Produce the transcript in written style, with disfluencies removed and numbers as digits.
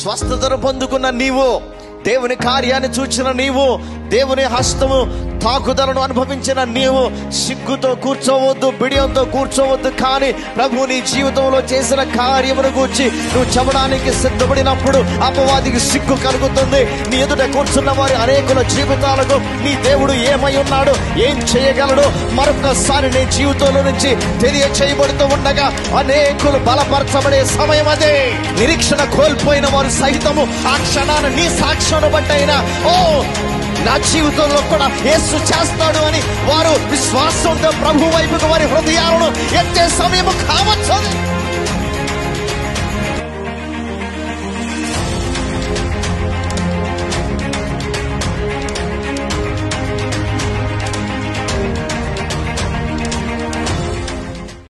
స్వస్థతను పొందుకున్న నీవు, దేవుని కార్యాన్ని చూచిన నీవు, దేవుని హస్తము తాకుదలను అనుభవించిన నీవు సిగ్గుతో కూర్చోవద్దు, బిడియంతో కూర్చోవద్దు. కానీ ప్రభు నీ జీవితంలో చేసిన కార్యమును గూర్చి నువ్వు చెప్పడానికి సిద్ధపడినప్పుడు అపవాదికి సిగ్గు కలుగుతుంది. నీ ఎదుట కూర్చున్న వారి అనేకుల జీవితాలకు నీ దేవుడు ఏమై ఉన్నాడు, ఏం చేయగలడు మరొకసారి నీ జీవితంలో నుంచి తెలియచేయబడుతూ ఉండగా అనేకులు బలపరచబడే సమయం అదే. నిరీక్షణ కోల్పోయిన వారు సహితము ఆ క్షణాన్ని నీ సాక్ష్యాన్ని బట్టైనా, ఓ నా జీవితంలో కూడా యేసు చేస్తాడు అని వారు విశ్వాసంతో ప్రభు వైపుకు వారి హృదయాలను ఎత్తే సమయము కావచ్చు.